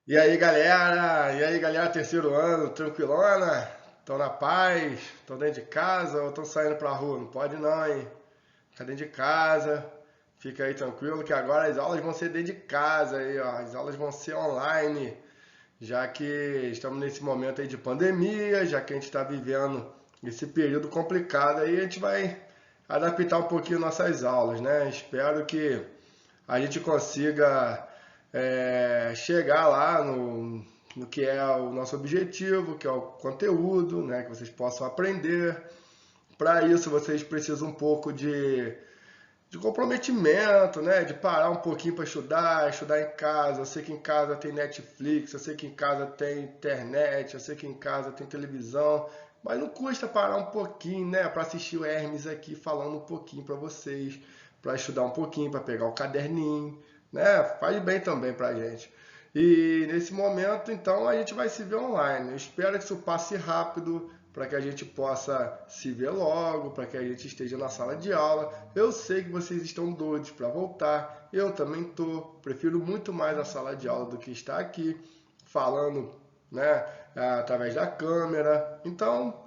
E aí galera, terceiro ano, tranquilona? Estão na paz? Estão dentro de casa ou estão saindo pra rua? Não pode não, hein? Fica dentro de casa, fica aí tranquilo que agora as aulas vão ser dentro de casa aí, ó. As aulas vão ser online, já que estamos nesse momento aí de pandemia, já que a gente está vivendo esse período complicado aí, a gente vai adaptar um pouquinho nossas aulas, né? Espero que a gente consiga chegar lá no que é o nosso objetivo, que é o conteúdo, né, que vocês possam aprender. Para isso, vocês precisam um pouco de comprometimento, né, de parar um pouquinho para estudar, estudar em casa. Eu sei que em casa tem Netflix, eu sei que em casa tem internet, eu sei que em casa tem televisão, mas não custa parar um pouquinho, né, para assistir o Hermes aqui falando um pouquinho para vocês, para estudar um pouquinho, para pegar o caderninho, né? Faz bem também para a gente. E nesse momento, então, a gente vai se ver online. Eu espero que isso passe rápido para que a gente possa se ver logo, para que a gente esteja na sala de aula. Eu sei que vocês estão doidos para voltar, eu também tô. Prefiro muito mais a sala de aula do que estar aqui falando, né, através da câmera. Então,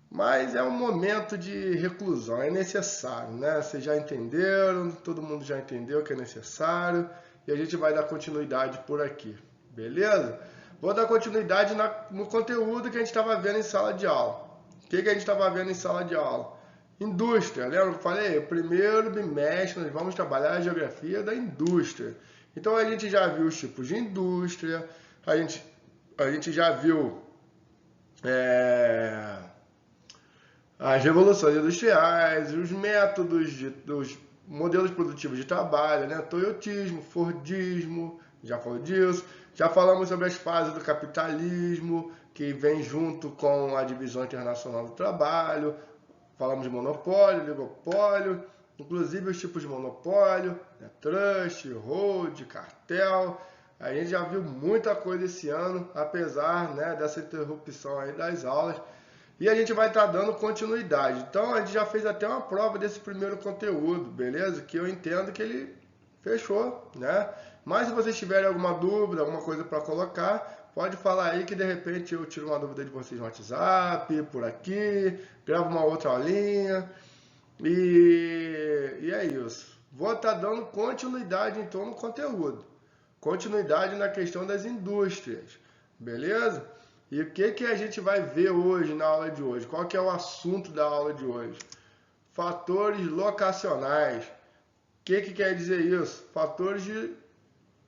mas é um momento de reclusão, é necessário, né? Vocês já entenderam, todo mundo já entendeu que é necessário e a gente vai dar continuidade por aqui, beleza? Vou dar continuidade no conteúdo que a gente estava vendo em sala de aula. O que a gente estava vendo em sala de aula? Indústria, lembra que eu falei? O primeiro bimestre nós vamos trabalhar a geografia da indústria. Então a gente já viu os tipos de indústria, a gente já viu é, as revoluções industriais, os métodos dos modelos produtivos de trabalho, né? Toyotismo, Fordismo, já falou disso. Já falamos sobre as fases do capitalismo, que vem junto com a divisão internacional do trabalho. Falamos de monopólio, oligopólio, inclusive os tipos de monopólio, né? Trust, hold, cartel. A gente já viu muita coisa esse ano, apesar, né, dessa interrupção aí das aulas. E a gente vai estar dando continuidade. Então a gente já fez até uma prova desse primeiro conteúdo, beleza? Que eu entendo que ele fechou, né? Mas se vocês tiverem alguma dúvida, alguma coisa para colocar, pode falar aí que de repente eu tiro uma dúvida de vocês no WhatsApp, por aqui, gravo uma outra aulinha. E é isso. Vou estar dando continuidade então no conteúdo. Continuidade na questão das indústrias, beleza? E o que a gente vai ver hoje na aula de hoje? Qual que é o assunto da aula de hoje? Fatores locacionais. O que quer dizer isso? Fatores de...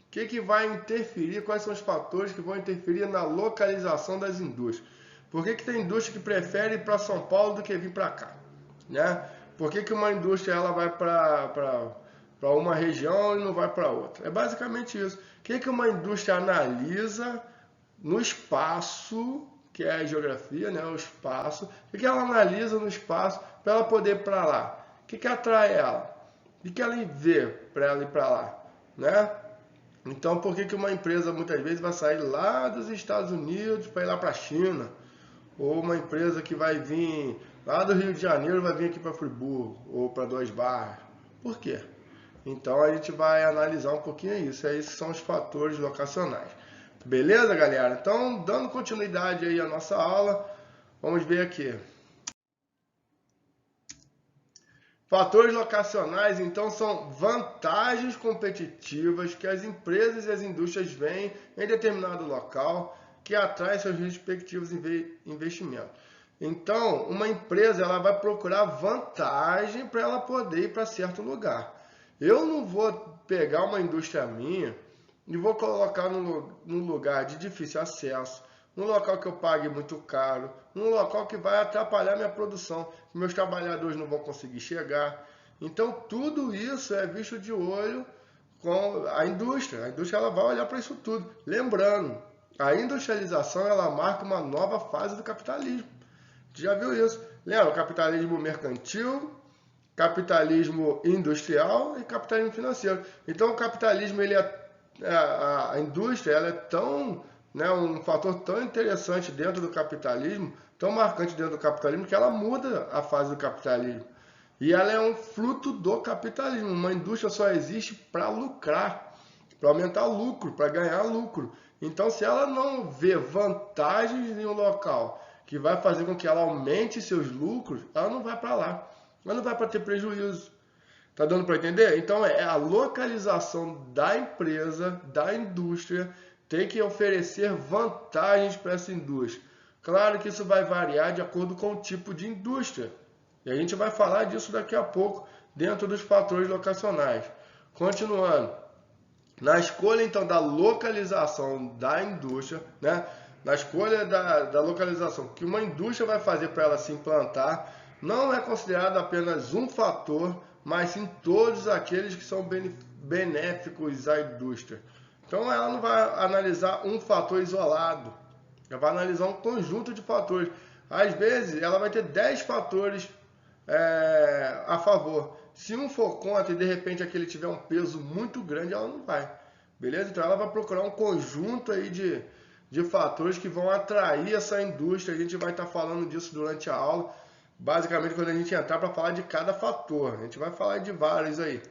O que vai interferir? Quais são os fatores que vão interferir na localização das indústrias? Por que tem indústria que prefere ir para São Paulo do que vir para cá? Né? Por que uma indústria ela vai para uma região e não vai para outra? É basicamente isso. O que uma indústria analisa no espaço, que é a geografia, né? O espaço. O que ela analisa no espaço para ela poder ir para lá? O que atrai ela? O que ela vê para ela ir para lá? Né? Então, por que uma empresa muitas vezes vai sair lá dos Estados Unidos para ir lá para a China? Ou uma empresa que vai vir lá do Rio de Janeiro vai vir aqui para Friburgo ou para Duas Barras? Por quê? Então a gente vai analisar um pouquinho isso. Esses são os fatores locacionais. Beleza, galera? Então, dando continuidade aí à nossa aula, vamos ver aqui. Fatores locacionais, então, são vantagens competitivas que as empresas e as indústrias veem em determinado local que atrai seus respectivos investimentos. Então, uma empresa ela vai procurar vantagem para ela poder ir para certo lugar. Eu não vou pegar uma indústria minha e vou colocar num lugar de difícil acesso, num local que eu pague muito caro, num local que vai atrapalhar minha produção, que meus trabalhadores não vão conseguir chegar. Então, tudo isso é visto de olho com a indústria. A indústria ela vai olhar para isso tudo. Lembrando, a industrialização ela marca uma nova fase do capitalismo. Você já viu isso? Lembra? Capitalismo mercantil, capitalismo industrial e capitalismo financeiro. Então, o capitalismo ele a indústria ela é tão, né, um fator tão interessante dentro do capitalismo, tão marcante dentro do capitalismo, que ela muda a fase do capitalismo. E ela é um fruto do capitalismo. Uma indústria só existe para lucrar, para aumentar lucro, para ganhar lucro. Então, se ela não vê vantagens em um local que vai fazer com que ela aumente seus lucros, ela não vai para lá. Ela não vai para ter prejuízo. Tá dando para entender? Então, é a localização da empresa, da indústria, tem que oferecer vantagens para essa indústria. Claro que isso vai variar de acordo com o tipo de indústria. E a gente vai falar disso daqui a pouco, dentro dos fatores locacionais. Continuando. Na escolha, então, da localização da indústria, né? Na escolha da localização que uma indústria vai fazer para ela se implantar, não é considerado apenas um fator, mas sim todos aqueles que são benéficos à indústria. Então, ela não vai analisar um fator isolado, ela vai analisar um conjunto de fatores. Às vezes, ela vai ter 10 fatores a favor. Se um for contra e de repente aquele tiver um peso muito grande, ela não vai. Beleza? Então ela vai procurar um conjunto aí de fatores que vão atrair essa indústria. A gente vai estar falando disso durante a aula. Basicamente, quando a gente entrar para falar de cada fator. A gente vai falar de vários aí.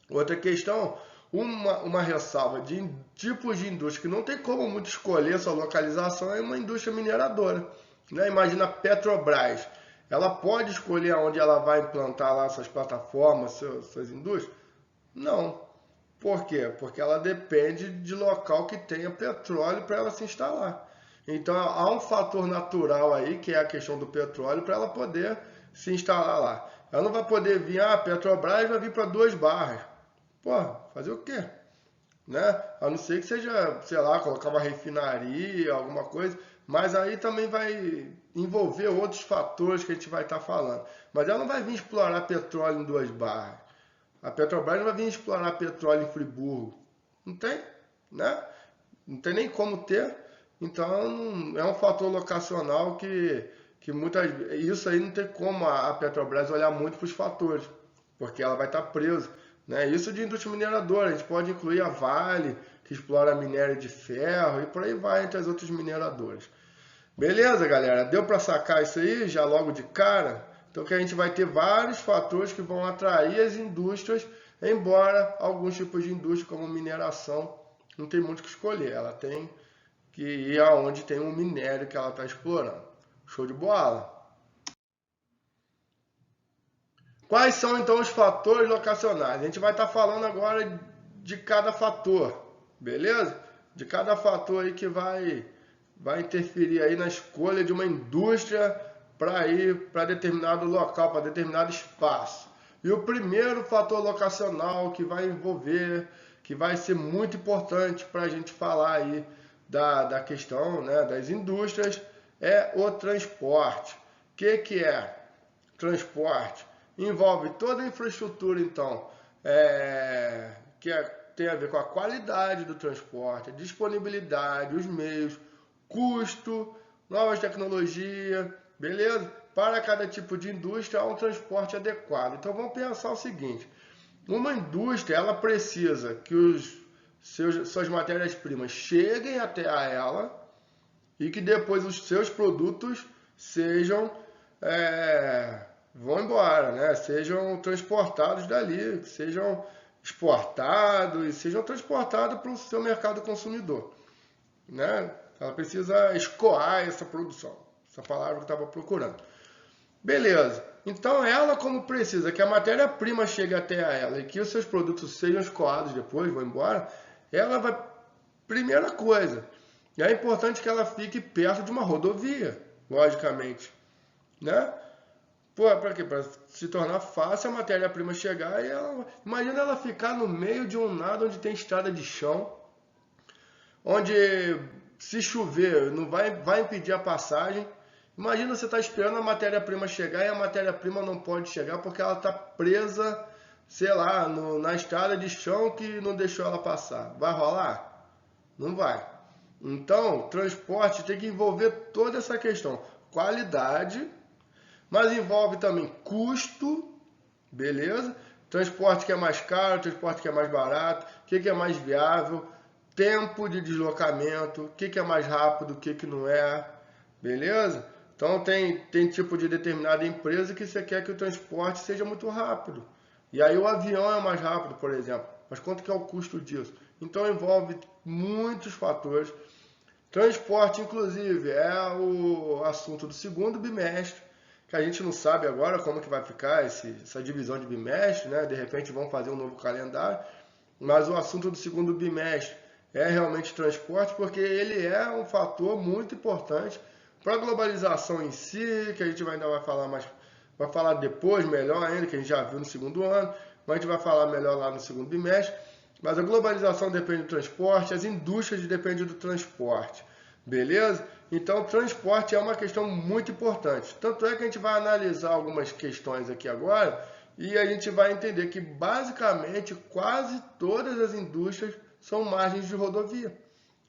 Outra questão, uma ressalva de tipos de indústria que não tem como muito escolher sua localização é uma indústria mineradora. Né? Imagina a Petrobras. Ela pode escolher onde ela vai implantar lá suas plataformas, suas indústrias? Não. Por quê? Porque ela depende de local que tenha petróleo para ela se instalar. Então há um fator natural aí, que é a questão do petróleo, para ela poder se instalar lá. Ela não vai poder vir, a Petrobras vai vir para 2 Barras. Pô, fazer o quê? Né? A não ser que seja, sei lá, colocar uma refinaria, alguma coisa, mas aí também vai envolver outros fatores que a gente vai estar falando. Mas ela não vai vir explorar petróleo em 2 Barras. A Petrobras não vai vir explorar petróleo em Friburgo. Não tem, né? Não tem nem como ter. Então, é um fator locacional que muitas isso aí não tem como a Petrobras olhar muito para os fatores, porque ela vai estar presa. Né? Isso de indústria mineradora, a gente pode incluir a Vale, que explora minério de ferro, e por aí vai entre as outras mineradoras. Beleza, galera? Deu para sacar isso aí já logo de cara? Então que a gente vai ter vários fatores que vão atrair as indústrias, embora alguns tipos de indústria, como mineração, não tem muito o que escolher. Ela tem que ir aonde tem um minério que ela está explorando. Show de bola? Quais são então os fatores locacionais? A gente vai estar falando agora de cada fator, beleza? De cada fator aí que vai interferir aí na escolha de uma indústria para ir para determinado local, para determinado espaço. E o primeiro fator locacional que vai envolver, que vai ser muito importante para a gente falar aí da questão, né, das indústrias, é o transporte. O que é transporte? Envolve toda a infraestrutura, então, tem a ver com a qualidade do transporte, a disponibilidade, os meios, custo, novas tecnologias, beleza? Para cada tipo de indústria há um transporte adequado. Então vamos pensar o seguinte: uma indústria ela precisa que suas matérias-primas cheguem até a ela e que depois os seus produtos vão embora, né? Sejam transportados dali, sejam exportados e sejam transportados para o seu mercado consumidor, né? Ela precisa escoar essa produção, essa palavra que eu estava procurando. Beleza. Então ela, como precisa que a matéria-prima chegue até ela e que os seus produtos sejam escoados depois, vão embora, ela vai... Primeira coisa, é importante que ela fique perto de uma rodovia, logicamente, né? Para quê? Para se tornar fácil a matéria-prima chegar e ela... Imagina ela ficar no meio de um nada onde tem estrada de chão, onde se chover não vai impedir a passagem. Imagina você estar esperando a matéria-prima chegar e a matéria-prima não pode chegar porque ela está presa, sei lá, na estrada de chão que não deixou ela passar. Vai rolar? Não vai. Então, transporte tem que envolver toda essa questão. Qualidade, mas envolve também custo, beleza? Transporte que é mais caro, transporte que é mais barato, o que é mais viável, tempo de deslocamento, o que é mais rápido, o que não é, beleza? Então tem tipo de determinada empresa que você quer que o transporte seja muito rápido. E aí o avião é mais rápido, por exemplo. mas quanto que é o custo disso? Então envolve muitos fatores. Transporte, inclusive, é o assunto do segundo bimestre, que a gente não sabe agora como que vai ficar essa divisão de bimestre, né? De repente vão fazer um novo calendário, mas o assunto do segundo bimestre é realmente transporte, porque ele é um fator muito importante para a globalização em si, que a gente ainda vai falar mais, vai falar depois, melhor ainda, que a gente já viu no segundo ano, mas a gente vai falar melhor lá no segundo bimestre. Mas a globalização depende do transporte, as indústrias dependem do transporte, beleza? Então, o transporte é uma questão muito importante. Tanto é que a gente vai analisar algumas questões aqui agora e a gente vai entender que, basicamente, quase todas as indústrias são margens de rodovia,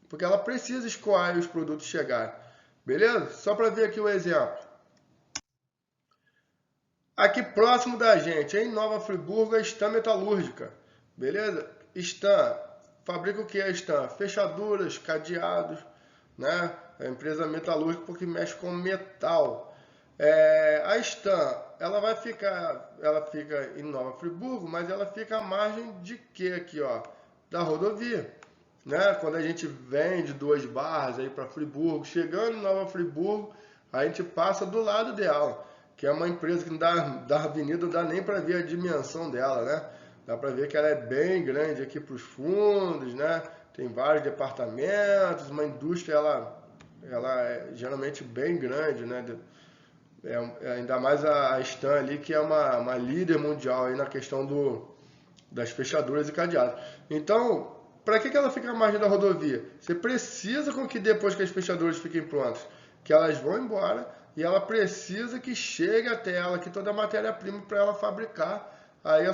porque ela precisa escoar e os produtos chegarem, beleza? Só para ver aqui o exemplo. Aqui próximo da gente, em Nova Friburgo, a Stam Metalúrgica, beleza? Stam, fabrica o que é Stam? Fechaduras, cadeados, né? É a empresa metalúrgica porque mexe com metal. A Stam, ela fica em Nova Friburgo, mas ela fica à margem de quê aqui, ó? Da rodovia, né? Quando a gente vende 2 barras aí para Friburgo, chegando em Nova Friburgo, a gente passa do lado dela, que é uma empresa que da avenida não dá nem para ver a dimensão dela, né? Dá para ver que ela é bem grande aqui para os fundos, né? Tem vários departamentos, uma indústria, ela é geralmente bem grande, né? Ainda mais a Stam ali, que é uma líder mundial aí na questão das fechaduras e cadeados. Então, para que ela fica à margem da rodovia? Você precisa com que depois que as fechaduras fiquem prontas, que elas vão embora, e ela precisa que chegue até ela aqui toda a matéria-prima para ela fabricar aí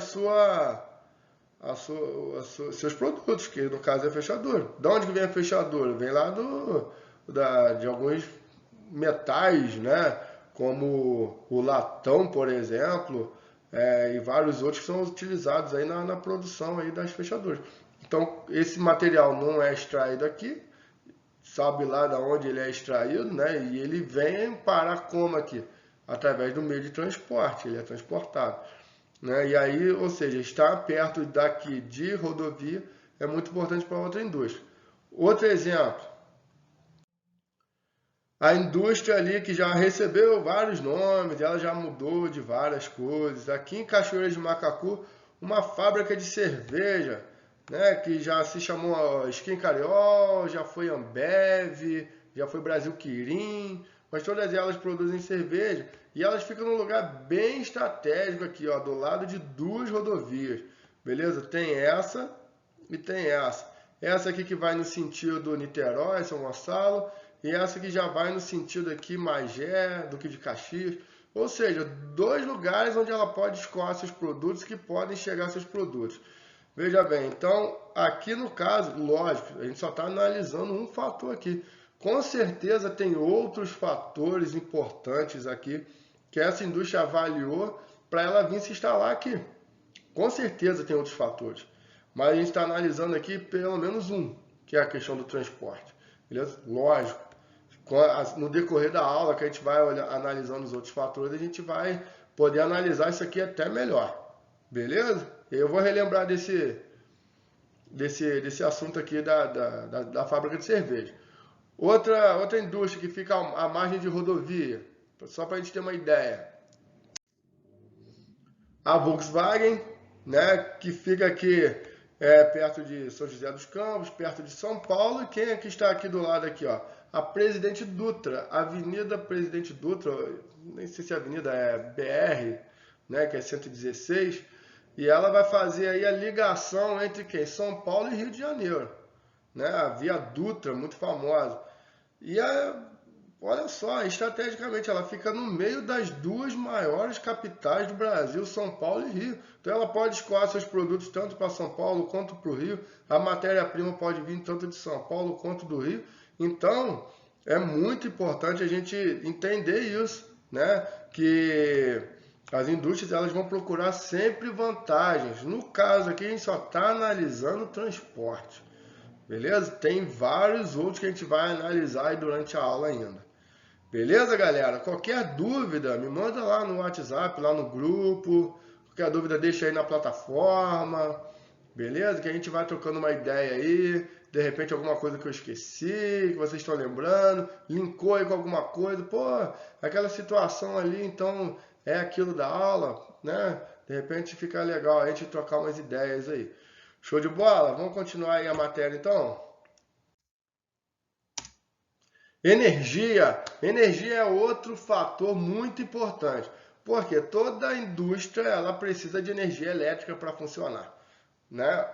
seus produtos, que no caso é a fechadura. De onde que vem a fechadura? Vem lá de alguns metais, né? Como o latão, por exemplo, e vários outros que são utilizados aí na produção aí das fechaduras. Então, esse material não é extraído aqui, sabe lá de onde ele é extraído, né? E ele vem parar como aqui? Através do meio de transporte, ele é transportado, né? E aí, ou seja, estar perto daqui de rodovia é muito importante para outra indústria. Outro exemplo, a indústria ali que já recebeu vários nomes, ela já mudou de várias coisas. Aqui em Cachoeira de Macacu, uma fábrica de cerveja, né, que já se chamou Skin Cariol, já foi Ambev, já foi Brasil Quirim, mas todas elas produzem cerveja e elas ficam num lugar bem estratégico aqui, ó, do lado de 2 rodovias, beleza? Tem essa e tem essa. Essa aqui que vai no sentido Niterói, São Gonçalo, e essa que já vai no sentido aqui Magé, Duque de Caxias. Ou seja, 2 lugares onde ela pode escoar seus produtos, que podem chegar seus produtos. Veja bem, então aqui no caso, lógico, a gente só está analisando um fator aqui. Com certeza tem outros fatores importantes aqui que essa indústria avaliou para ela vir se instalar aqui. Com certeza tem outros fatores, mas a gente está analisando aqui pelo menos um, que é a questão do transporte. Beleza? Lógico, no decorrer da aula que a gente vai analisando os outros fatores, a gente vai poder analisar isso aqui até melhor. Beleza? Eu vou relembrar desse assunto aqui da fábrica de cerveja. Outra indústria que fica à margem de rodovia, só para a gente ter uma ideia. A Volkswagen, né, que fica aqui perto de São José dos Campos, perto de São Paulo. E quem é que está aqui do lado aqui, ó? A Presidente Dutra, Avenida Presidente Dutra, nem sei se a avenida é BR, né, que é 116, e ela vai fazer aí a ligação entre quem? São Paulo e Rio de Janeiro, né? A Via Dutra, muito famosa. E olha só, estrategicamente ela fica no meio das 2 maiores capitais do Brasil, São Paulo e Rio. Então ela pode escoar seus produtos tanto para São Paulo quanto para o Rio. A matéria-prima pode vir tanto de São Paulo quanto do Rio. Então é muito importante a gente entender isso, né? Que as indústrias elas vão procurar sempre vantagens. No caso aqui a gente só está analisando o transporte. Beleza? Tem vários outros que a gente vai analisar aí durante a aula ainda. Beleza, galera? Qualquer dúvida, me manda lá no WhatsApp, lá no grupo. Qualquer dúvida, deixa aí na plataforma. Beleza? Que a gente vai trocando uma ideia aí, de repente alguma coisa que eu esqueci, que vocês estão lembrando, linkou aí com alguma coisa, pô, aquela situação ali, então é aquilo da aula, né? De repente fica legal a gente trocar umas ideias aí. Show de bola? Vamos continuar aí a matéria então? Energia. Energia é outro fator muito importante, porque toda indústria ela precisa de energia elétrica para funcionar, né?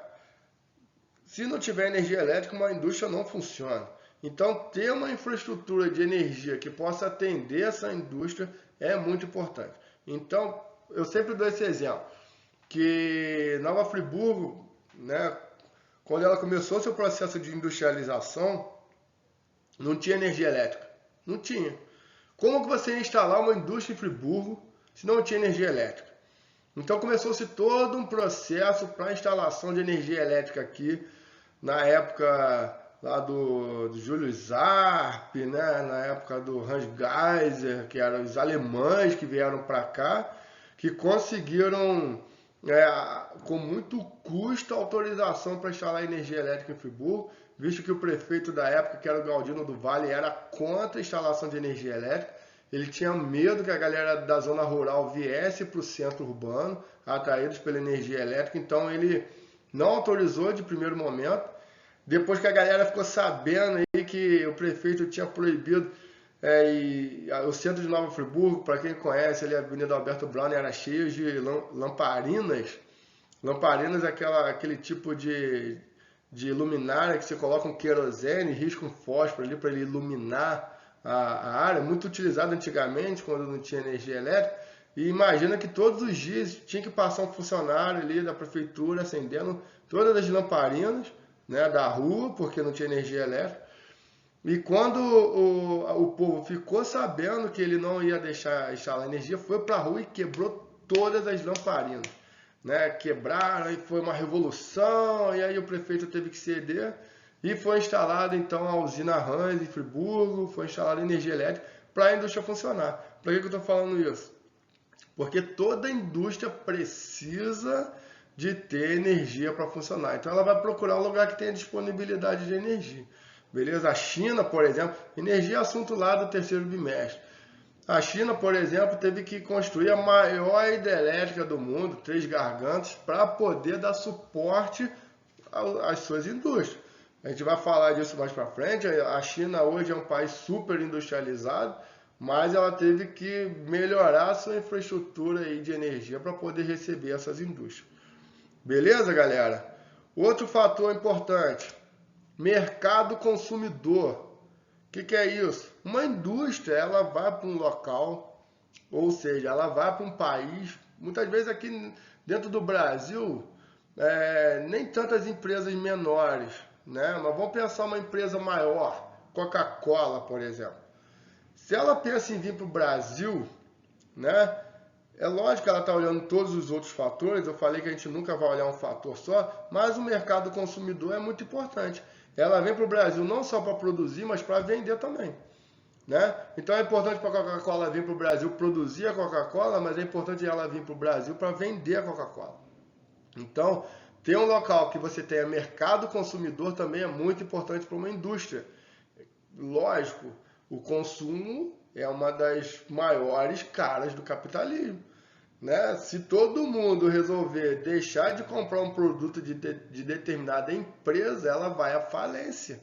Se não tiver energia elétrica, uma indústria não funciona. Então, ter uma infraestrutura de energia que possa atender essa indústria é muito importante. Então, eu sempre dou esse exemplo, que Nova Friburgo, né, quando ela começou seu processo de industrialização, não tinha energia elétrica. Não tinha. Como que você ia instalar uma indústria em Friburgo se não tinha energia elétrica? Então começou-se todo um processo para a instalação de energia elétrica aqui, na época lá do Júlio Zarp, né? Na época do Hans Geiser, que eram os alemães que vieram para cá, que conseguiram, com muito custo, autorização para instalar energia elétrica em Friburgo, visto que o prefeito da época, que era o Galdino do Vale, era contra a instalação de energia elétrica. Ele tinha medo que a galera da zona rural viesse para o centro urbano, atraídos pela energia elétrica, então ele não autorizou de primeiro momento. Depois que a galera ficou sabendo aí que o prefeito tinha proibido, o centro de Nova Friburgo, para quem conhece, ali a Avenida Alberto Brown era cheio de lamparinas. Lamparinas é aquele tipo de luminária que você coloca um querosene, risca um fósforo ali para ele iluminar a área, muito utilizado antigamente, quando não tinha energia elétrica. E imagina que todos os dias tinha que passar um funcionário ali da prefeitura acendendo todas as lamparinas, né, da rua, porque não tinha energia elétrica. E quando o povo ficou sabendo que ele não ia deixar instalar energia, foi para a rua e quebrou todas as lamparinas. Né? Quebraram, e foi uma revolução, e aí o prefeito teve que ceder. E foi instalada então a usina Hans em Friburgo, foi instalada energia elétrica para a indústria funcionar. Por que eu estou falando isso? Porque toda indústria precisa de ter energia para funcionar. Então ela vai procurar um lugar que tenha disponibilidade de energia. Beleza? A China, por exemplo, energia é assunto lá do terceiro bimestre. A China, por exemplo, teve que construir a maior hidrelétrica do mundo, Três Gargantas, para poder dar suporte às suas indústrias. A gente vai falar disso mais para frente. A China hoje é um país super industrializado, mas ela teve que melhorar a sua infraestrutura aí de energia para poder receber essas indústrias. Beleza, galera? Outro fator importante, mercado consumidor. O que é isso? Uma indústria, ela vai para um local, ou seja, ela vai para um país, muitas vezes aqui dentro do Brasil, nem tantas empresas menores, né? Mas vamos pensar uma empresa maior, Coca-Cola, por exemplo. Se ela pensa em vir para o Brasil, né? É lógico que ela está olhando todos os outros fatores, eu falei que a gente nunca vai olhar um fator só, mas o mercado consumidor é muito importante. Ela vem para o Brasil não só para produzir, mas para vender também. Né? Então é importante para a Coca-Cola vir para o Brasil produzir a Coca-Cola, mas é importante ela vir para o Brasil para vender a Coca-Cola. Então, ter um local que você tenha mercado consumidor também é muito importante para uma indústria. Lógico, o consumo é uma das maiores caras do capitalismo. Né? Se todo mundo resolver deixar de comprar um produto de determinada empresa, ela vai à falência.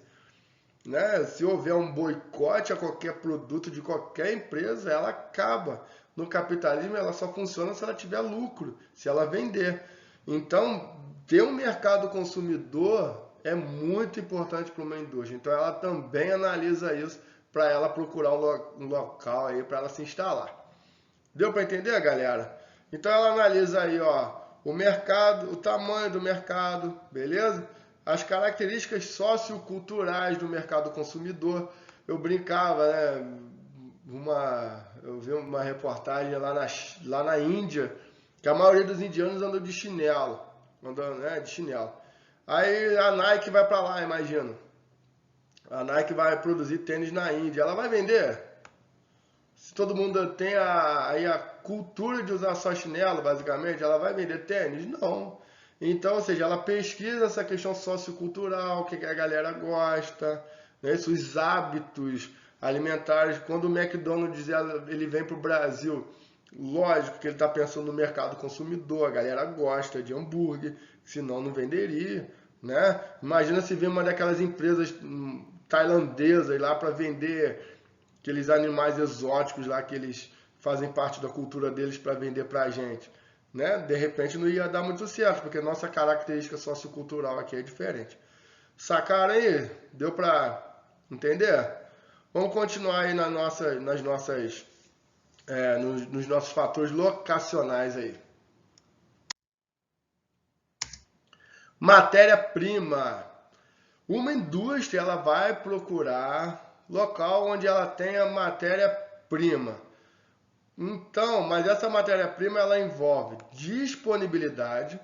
Né? Se houver um boicote a qualquer produto de qualquer empresa, ela acaba. No capitalismo, ela só funciona se ela tiver lucro, se ela vender. Então, ter um mercado consumidor é muito importante para uma indústria. Então, ela também analisa isso para ela procurar um local aí para ela se instalar. Deu para entender, galera? Então, ela analisa aí, ó, o mercado, o tamanho do mercado, beleza? As características socioculturais do mercado consumidor. Eu brincava, né? Eu vi uma reportagem lá na Índia, que a maioria dos indianos andam de chinelo, de chinelo. Aí a Nike vai para lá, imagina. A Nike vai produzir tênis na Índia, ela vai vender? Se todo mundo tem aí a cultura de usar só chinelo, basicamente, ela vai vender tênis? Não. Então, ou seja, ela pesquisa essa questão sociocultural, o que a galera gosta, né? Os hábitos alimentares. Quando o McDonald's ele vem para o Brasil, lógico que ele está pensando no mercado consumidor, a galera gosta de hambúrguer, senão não venderia, né? Imagina se vir uma daquelas empresas tailandesas lá para vender aqueles animais exóticos lá que eles fazem parte da cultura deles para vender para a gente, né? De repente não ia dar muito certo, porque nossa característica sociocultural aqui é diferente. Sacaram aí? Deu para entender? Vamos continuar aí nas nossas, nos nossos fatores locacionais aí. Matéria-prima. Uma indústria ela vai procurar local onde ela tenha matéria-prima. Então, mas essa matéria-prima ela envolve disponibilidade.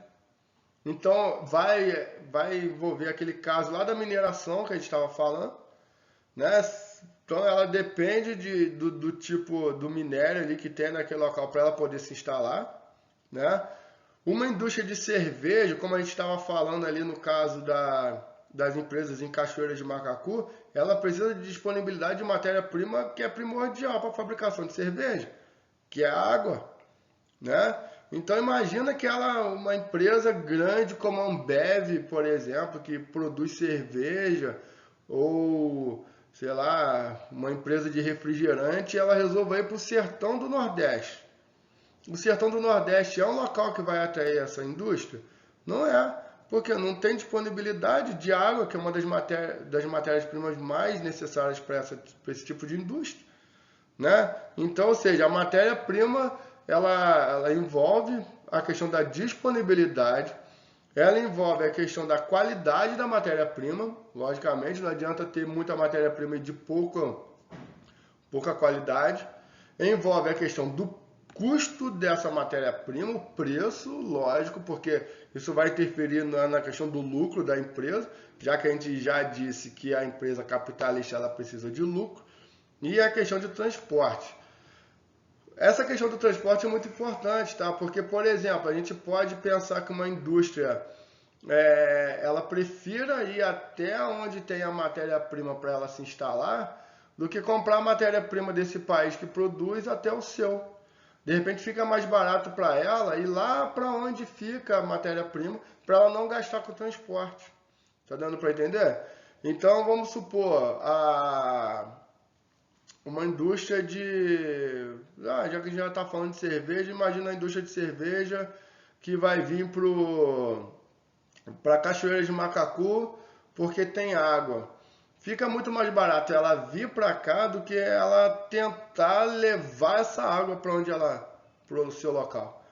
Então vai envolver aquele caso lá da mineração que a gente estava falando, né? Então ela depende do tipo do minério ali que tem naquele local para ela poder se instalar, né? Uma indústria de cerveja, como a gente estava falando ali no caso das empresas em Cachoeira de Macacu, ela precisa de disponibilidade de matéria-prima que é primordial para a fabricação de cerveja, que é a água, né? Então imagina que uma empresa grande como a Ambev, por exemplo, que produz cerveja, ou sei lá, uma empresa de refrigerante, ela resolve ir para o sertão do Nordeste. O sertão do Nordeste é um local que vai atrair essa indústria? Não é, porque não tem disponibilidade de água, que é uma das matérias-primas mais necessárias para esse tipo de indústria, né? Então, ou seja, a matéria-prima ela envolve a questão da disponibilidade, ela envolve a questão da qualidade da matéria-prima, logicamente, não adianta ter muita matéria-prima de pouca qualidade, envolve a questão do custo dessa matéria-prima, o preço, lógico, porque isso vai interferir na questão do lucro da empresa, já que a gente já disse que a empresa capitalista ela precisa de lucro, e a questão de transporte. Essa questão do transporte é muito importante, tá? Porque, por exemplo, a gente pode pensar que uma indústria ela prefira ir até onde tem a matéria-prima para ela se instalar do que comprar a matéria-prima desse país que produz até o seu. De repente fica mais barato para ela ir lá para onde fica a matéria-prima para ela não gastar com o transporte. Tá dando para entender? Então vamos supor uma indústria de... já que a gente já está falando de cerveja, imagina a indústria de cerveja que vai vir para Cachoeira de Macacu porque tem água. Fica muito mais barato ela vir para cá do que ela tentar levar essa água para o seu local.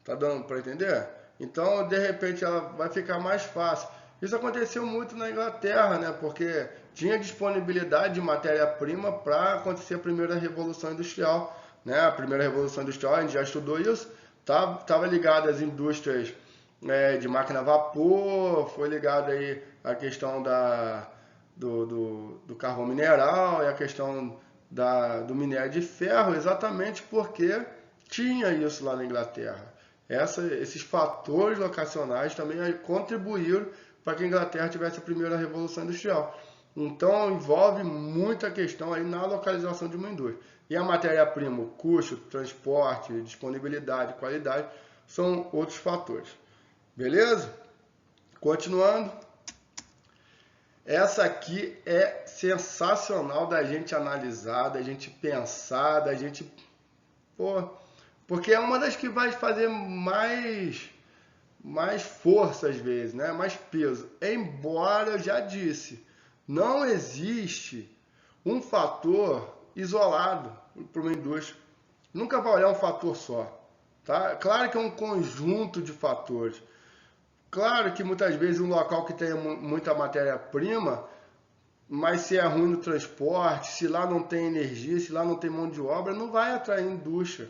Tá dando para entender? Então, de repente, ela vai ficar mais fácil. Isso aconteceu muito na Inglaterra, né? Porque tinha disponibilidade de matéria-prima para acontecer a primeira Revolução Industrial, né? A primeira Revolução Industrial, a gente já estudou isso, estava ligada às indústrias de máquina a vapor, foi ligada aí à questão do carvão mineral e a questão do minério de ferro, exatamente porque tinha isso lá na Inglaterra. Esses fatores locacionais também contribuíram para que a Inglaterra tivesse a primeira Revolução Industrial. Então envolve muita questão aí na localização de uma indústria. E a matéria-prima, custo, transporte, disponibilidade, qualidade, são outros fatores. Beleza? Continuando. Essa aqui é sensacional da gente analisar, da gente pensar, da gente... porque é uma das que vai fazer mais força às vezes, né? Mais peso. Embora eu já disse, não existe um fator isolado para uma indústria. Nunca vai olhar um fator só. Tá? Claro que é um conjunto de fatores. Claro que muitas vezes um local que tenha muita matéria-prima, mas se é ruim no transporte, se lá não tem energia, se lá não tem mão de obra, não vai atrair indústria.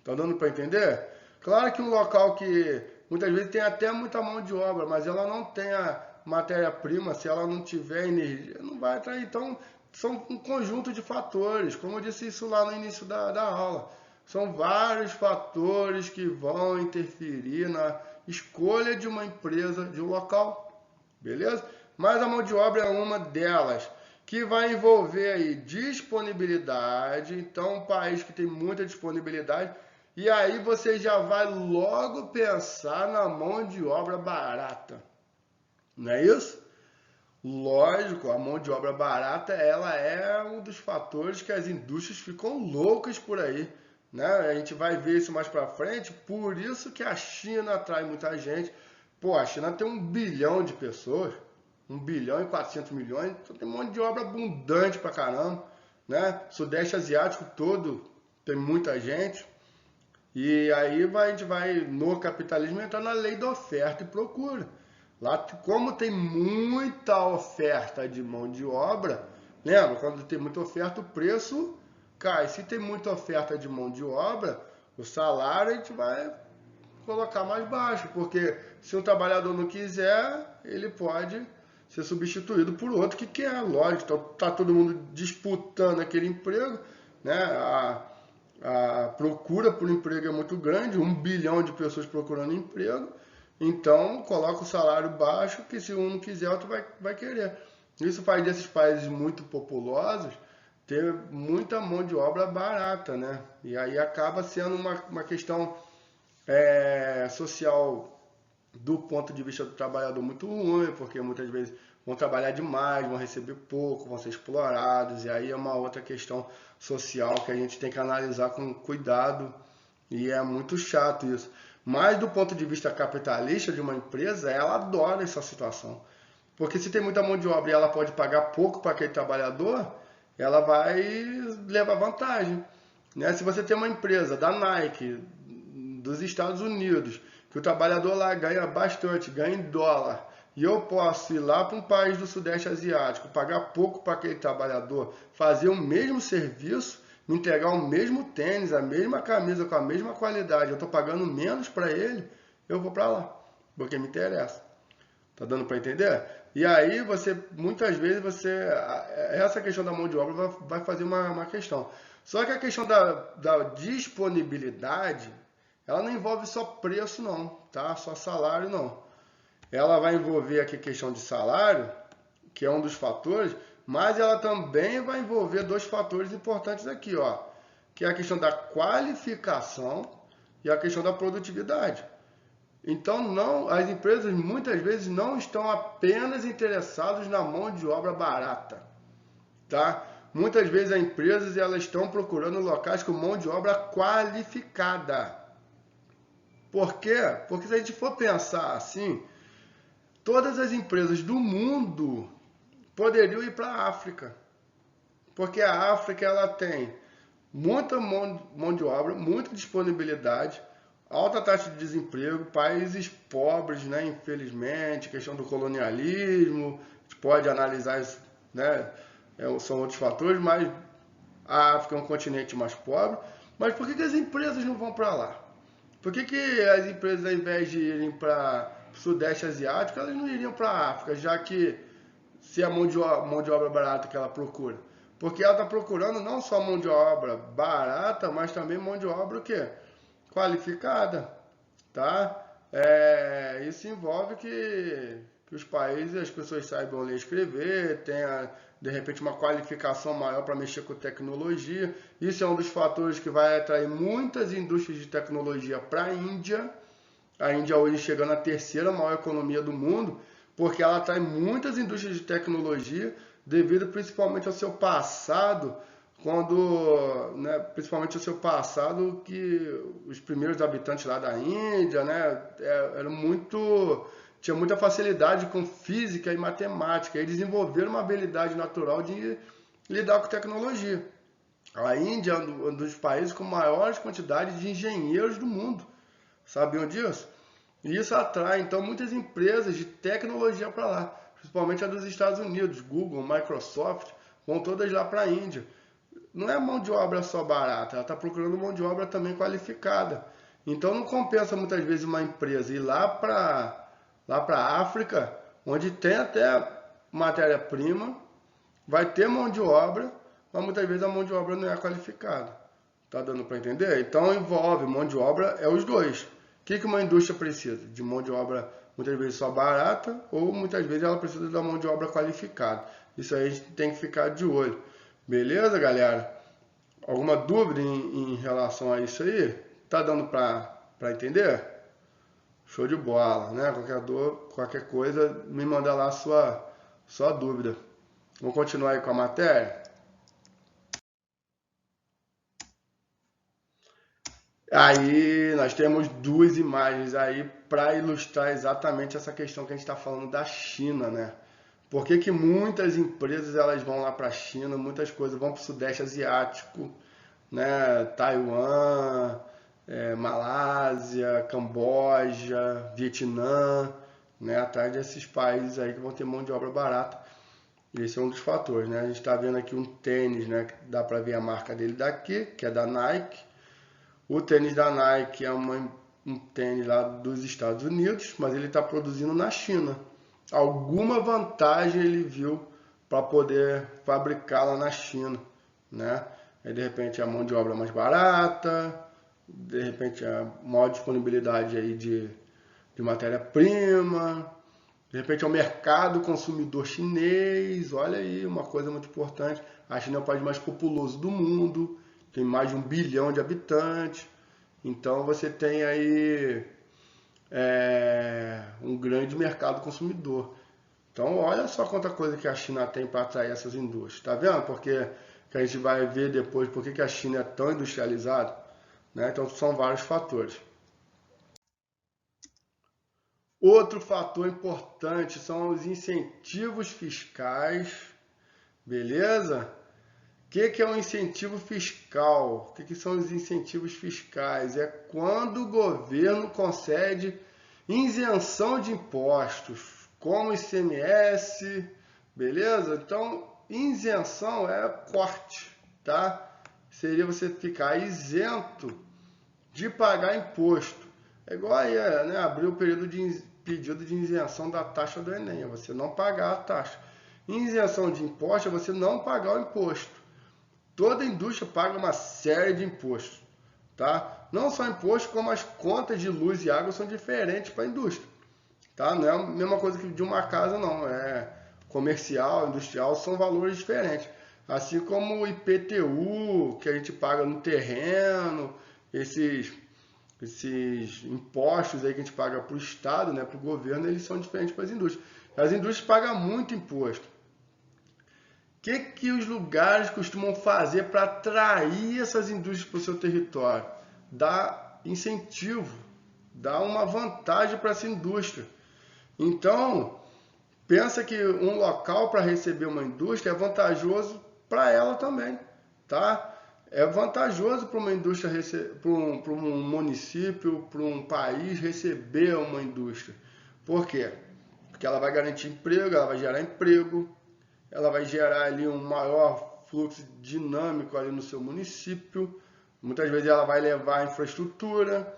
Tá dando para entender? Claro que um local que muitas vezes tem até muita mão de obra, mas ela não tem a matéria-prima, se ela não tiver energia, não vai atrair. Então, são um conjunto de fatores, como eu disse isso lá no início da aula. São vários fatores que vão interferir escolha de uma empresa, de um local, beleza? Mas a mão de obra é uma delas, que vai envolver aí disponibilidade. Então, um país que tem muita disponibilidade, e aí você já vai logo pensar na mão de obra barata, não é isso? Lógico, a mão de obra barata, ela é um dos fatores que as indústrias ficam loucas por aí, né? A gente vai ver isso mais para frente, por isso que a China atrai muita gente. Pô, a China tem 1 bilhão de pessoas, 1 bilhão e 400 milhões, então tem um monte de obra abundante pra caramba, né? Sudeste Asiático todo tem muita gente. E aí a gente vai, no capitalismo, entrar na lei da oferta e procura. Lá, como tem muita oferta de mão de obra, lembra? Quando tem muita oferta, o preço cai. Se tem muita oferta de mão de obra, o salário a gente vai colocar mais baixo, porque se um trabalhador não quiser, ele pode ser substituído por outro que quer, lógico. Então tá todo mundo disputando aquele emprego, né? A procura por emprego é muito grande, 1 bilhão de pessoas procurando emprego, então coloca o salário baixo, que se um não quiser, outro vai querer. Isso faz desses países muito populosos ter muita mão de obra barata, né? E aí acaba sendo uma questão social do ponto de vista do trabalhador muito ruim, porque muitas vezes vão trabalhar demais, vão receber pouco, vão ser explorados, e aí é uma outra questão social que a gente tem que analisar com cuidado, e é muito chato isso. Mas do ponto de vista capitalista de uma empresa, ela adora essa situação. Porque se tem muita mão de obra e ela pode pagar pouco para aquele trabalhador, ela vai levar vantagem, né? Se você tem uma empresa da Nike, dos Estados Unidos, que o trabalhador lá ganha bastante, ganha em dólar, e eu posso ir lá para um país do Sudeste Asiático, pagar pouco para aquele trabalhador, fazer o mesmo serviço, me entregar o mesmo tênis, a mesma camisa com a mesma qualidade, eu estou pagando menos para ele, eu vou para lá, porque me interessa. Tá dando para entender? E aí muitas vezes essa questão da mão de obra vai fazer uma questão. Só que a questão da disponibilidade, ela não envolve só preço não, tá? Só salário não. Ela vai envolver aqui a questão de salário, que é um dos fatores, mas ela também vai envolver dois fatores importantes aqui, ó, que é a questão da qualificação e a questão da produtividade. Então, as empresas muitas vezes não estão apenas interessadas na mão de obra barata, tá? Muitas vezes as empresas elas estão procurando locais com mão de obra qualificada. Por quê? Porque se a gente for pensar assim, todas as empresas do mundo poderiam ir para a África, porque a África ela tem muita mão de obra, muita disponibilidade, alta taxa de desemprego, países pobres, né, infelizmente, questão do colonialismo, a gente pode analisar isso, né, são outros fatores, mas a África é um continente mais pobre. Mas por que as empresas não vão para lá? Por que as empresas, ao invés de irem para o Sudeste Asiático, elas não iriam para a África, já que se a mão de obra barata que ela procura? Porque ela está procurando não só mão de obra barata, mas também mão de obra o quê? Qualificada, tá? Isso envolve que os países, as pessoas saibam ler e escrever, tenha de repente uma qualificação maior para mexer com tecnologia. Isso é um dos fatores que vai atrair muitas indústrias de tecnologia para a Índia. A Índia hoje chegando à terceira maior economia do mundo, porque ela atrai muitas indústrias de tecnologia devido principalmente ao seu passado, principalmente ao seu passado, que os primeiros habitantes lá da Índia, né, tinha muita facilidade com física e matemática, e desenvolveram uma habilidade natural de lidar com tecnologia. A Índia é um dos países com maiores quantidades de engenheiros do mundo, sabiam disso? E isso atrai, então, muitas empresas de tecnologia para lá, principalmente a dos Estados Unidos, Google, Microsoft, vão todas lá para a Índia. Não é mão de obra só barata, ela está procurando mão de obra também qualificada. Então não compensa muitas vezes uma empresa ir lá para a África, onde tem até matéria-prima, vai ter mão de obra, mas muitas vezes a mão de obra não é qualificada. Tá dando para entender? Então envolve mão de obra, é os dois. que uma indústria precisa? De mão de obra muitas vezes só barata ou muitas vezes ela precisa da mão de obra qualificada. Isso aí a gente tem que ficar de olho. Beleza, galera? Alguma dúvida em relação a isso aí? Tá dando para entender? Show de bola, né? Qualquer coisa, me manda lá a sua dúvida. Vamos continuar aí com a matéria? Aí nós temos duas imagens aí para ilustrar exatamente essa questão que a gente está falando da China, né? Por que que muitas empresas elas vão lá para a China, muitas coisas vão para o Sudeste Asiático, né? Taiwan, Malásia, Camboja, Vietnã, né? Atrás desses países aí que vão ter mão de obra barata. Esse é um dos fatores, né? A gente está vendo aqui um tênis, né? Que dá para ver a marca dele daqui, que é da Nike. O tênis da Nike é um tênis lá dos Estados Unidos, mas ele está produzindo na China. Alguma vantagem ele viu para poder fabricar lá na China, né? Aí, de repente, a mão de obra mais barata, de repente, a maior disponibilidade aí de matéria-prima, de repente, é o mercado consumidor chinês. Olha aí, uma coisa muito importante. A China é o país mais populoso do mundo, tem mais de 1 bilhão de habitantes. Então, você tem aí um grande mercado consumidor. Então, olha só quanta coisa que a China tem para atrair essas indústrias. Tá vendo? Porque que a gente vai ver depois por que a China é tão industrializada, né? Então, são vários fatores. Outro fator importante são os incentivos fiscais, beleza? O que é um incentivo fiscal? O que são os incentivos fiscais? É quando o governo concede isenção de impostos, como ICMS, beleza? Então, isenção é corte, tá? Seria você ficar isento de pagar imposto. É igual aí, né? Abrir o período de pedido de isenção da taxa do Enem, é você não pagar a taxa. Isenção de imposto é você não pagar o imposto. Toda indústria paga uma série de impostos, tá? Não só imposto, como as contas de luz e água são diferentes para a indústria, tá? Não é a mesma coisa que de uma casa, não. É comercial, industrial, são valores diferentes. Assim como o IPTU, que a gente paga no terreno, esses impostos aí que a gente paga para o Estado, né, para o governo, eles são diferentes para as indústrias. As indústrias pagam muito imposto. O que os lugares costumam fazer para atrair essas indústrias para o seu território? Dá incentivo, dá uma vantagem para essa indústria. Então, pensa que um local para receber uma indústria é vantajoso para ela também, tá? É vantajoso para uma indústria, para um município, para um país receber uma indústria. Por quê? Porque ela vai garantir emprego, ela vai gerar emprego, ela vai gerar ali um maior fluxo dinâmico ali no seu município. Muitas vezes ela vai levar infraestrutura,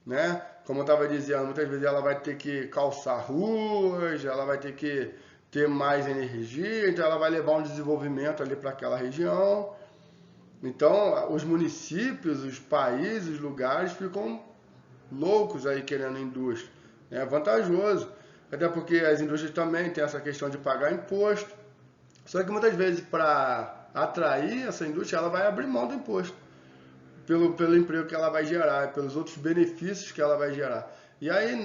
né? Como eu estava dizendo, muitas vezes ela vai ter que calçar ruas, ela vai ter que ter mais energia, então ela vai levar um desenvolvimento ali para aquela região. Então, os municípios, os países, os lugares ficam loucos aí querendo indústria. É vantajoso, até porque as indústrias também têm essa questão de pagar imposto. Só que muitas vezes, para atrair essa indústria, ela vai abrir mão do imposto. Pelo emprego que ela vai gerar, pelos outros benefícios que ela vai gerar. E aí,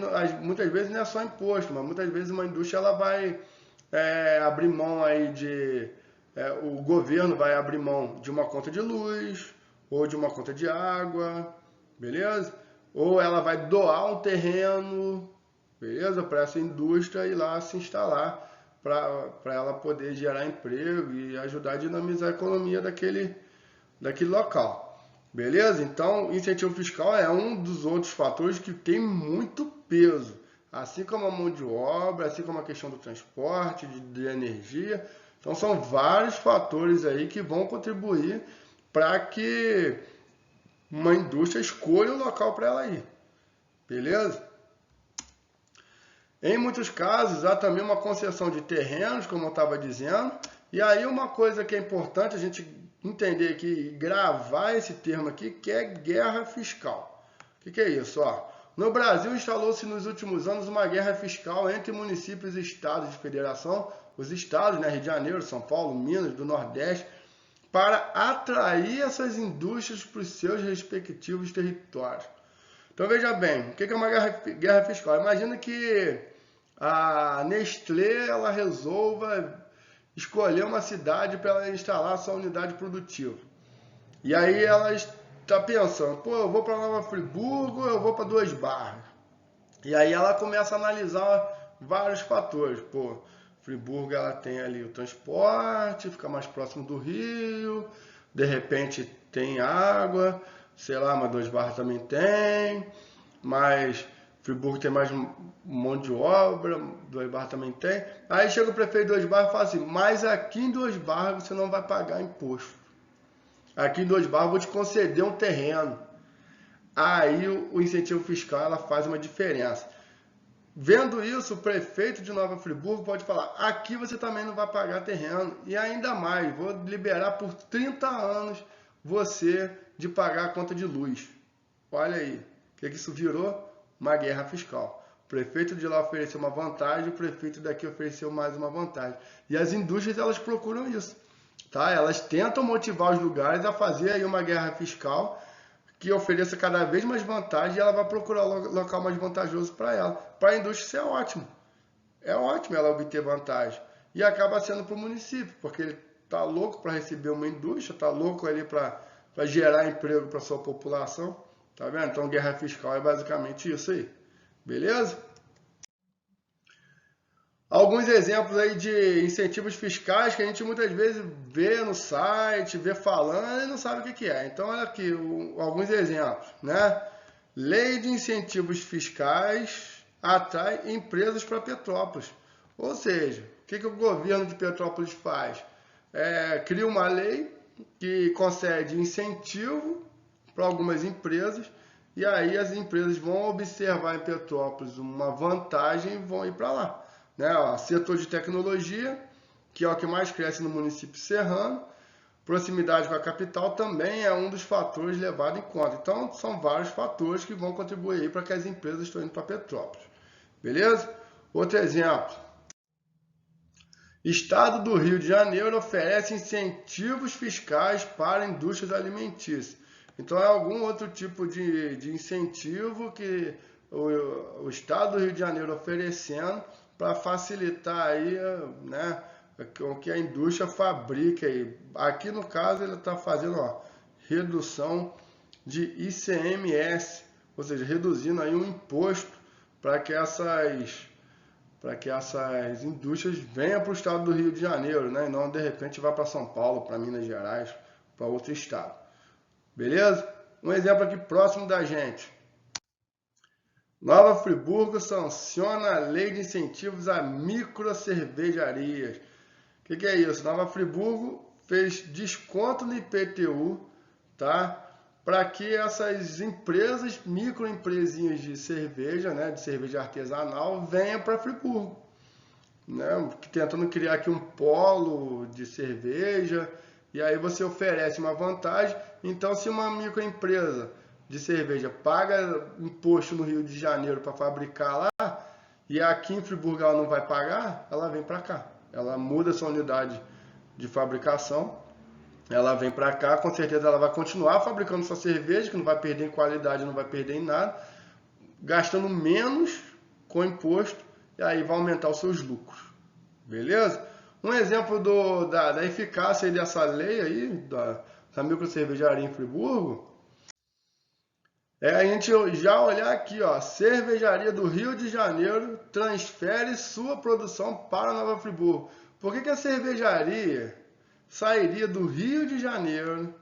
muitas vezes, não é só imposto, mas muitas vezes uma indústria ela vai abrir mão aí o governo vai abrir mão de uma conta de luz, ou de uma conta de água, beleza? Ou ela vai doar um terreno, beleza? Para essa indústria ir lá se instalar, para ela poder gerar emprego e ajudar a dinamizar a economia daquele local, beleza? Então, incentivo fiscal é um dos outros fatores que tem muito peso, assim como a mão de obra, assim como a questão do transporte, de energia. Então, são vários fatores aí que vão contribuir para que uma indústria escolha o local para ela ir, beleza? Em muitos casos, há também uma concessão de terrenos, como eu estava dizendo, e aí uma coisa que é importante a gente entender aqui e gravar esse termo aqui, que é guerra fiscal. O que é isso? Ó, No Brasil, instalou-se nos últimos anos uma guerra fiscal entre municípios e estados de federação, os estados, né, Rio de Janeiro, São Paulo, Minas, do Nordeste, para atrair essas indústrias para os seus respectivos territórios. Então veja bem, o que é uma guerra fiscal? Imagina que a Nestlé ela resolva escolher uma cidade para ela instalar sua unidade produtiva. E aí ela está pensando, pô, eu vou para Nova Friburgo, eu vou para Duas Barras. E aí ela começa a analisar vários fatores. Pô, Friburgo ela tem ali o transporte, fica mais próximo do rio, de repente tem água, sei lá, mas Duas Barras também tem, mas Friburgo tem mais um monte de obra, Duas Barras também tem. Aí chega o prefeito de Duas Barras e fala assim, mas aqui em Duas Barras você não vai pagar imposto. Aqui em Duas Barras eu vou te conceder um terreno. Aí o incentivo fiscal ela faz uma diferença. Vendo isso, o prefeito de Nova Friburgo pode falar, aqui você também não vai pagar terreno. E ainda mais, vou liberar por 30 anos você de pagar a conta de luz. Olha aí, o que isso virou? Uma guerra fiscal. O prefeito de lá ofereceu uma vantagem, o prefeito daqui ofereceu mais uma vantagem. E as indústrias elas procuram isso. Tá? Elas tentam motivar os lugares a fazer aí uma guerra fiscal que ofereça cada vez mais vantagem e ela vai procurar local mais vantajoso para ela. Para a indústria isso é ótimo. É ótimo ela obter vantagem. E acaba sendo para o município, porque ele está louco para receber uma indústria, está louco ali para gerar emprego para a sua população. Tá vendo? Então guerra fiscal é basicamente isso aí. Beleza? Alguns exemplos aí de incentivos fiscais que a gente muitas vezes vê no site, vê falando e não sabe o que é. Então, olha aqui alguns exemplos, né? Lei de incentivos fiscais atrai empresas para Petrópolis. Ou seja, o que o governo de Petrópolis faz? Cria uma lei que concede incentivo para algumas empresas e aí as empresas vão observar em Petrópolis uma vantagem e vão ir para lá. Né, ó, setor de tecnologia, que é o que mais cresce no município serrano, proximidade com a capital também é um dos fatores levados em conta. Então, são vários fatores que vão contribuir para que as empresas estão indo para Petrópolis. Beleza? Outro exemplo. Estado do Rio de Janeiro oferece incentivos fiscais para indústrias alimentícias. Então, é algum outro tipo de incentivo que o Estado do Rio de Janeiro oferecendo para facilitar aí, né, o que a indústria fabrica aí. Aqui no caso ele está fazendo redução de ICMS, ou seja, reduzindo aí um imposto para que essas indústrias venham para o estado do Rio de Janeiro, né, e não de repente vá para São Paulo, para Minas Gerais, para outro estado. Beleza? Um exemplo aqui próximo da gente. Nova Friburgo sanciona a lei de incentivos a microcervejarias. O que é isso? Nova Friburgo fez desconto no IPTU, tá? Para que essas empresas, microempresinhas de cerveja, né, de cerveja artesanal, venham para Friburgo. Né? Tentando criar aqui um polo de cerveja, e aí você oferece uma vantagem. Então, se uma microempresa de cerveja paga imposto no Rio de Janeiro para fabricar lá, e aqui em Friburgo ela não vai pagar, ela vem para cá. Ela muda sua unidade de fabricação, ela vem para cá, com certeza ela vai continuar fabricando sua cerveja, que não vai perder em qualidade, não vai perder em nada, gastando menos com imposto, e aí vai aumentar os seus lucros. Beleza? Um exemplo da eficácia dessa lei aí, da microcervejaria em Friburgo, a gente já olhar aqui, ó, Cervejaria do Rio de Janeiro transfere sua produção para Nova Friburgo. Por que a cervejaria sairia do Rio de Janeiro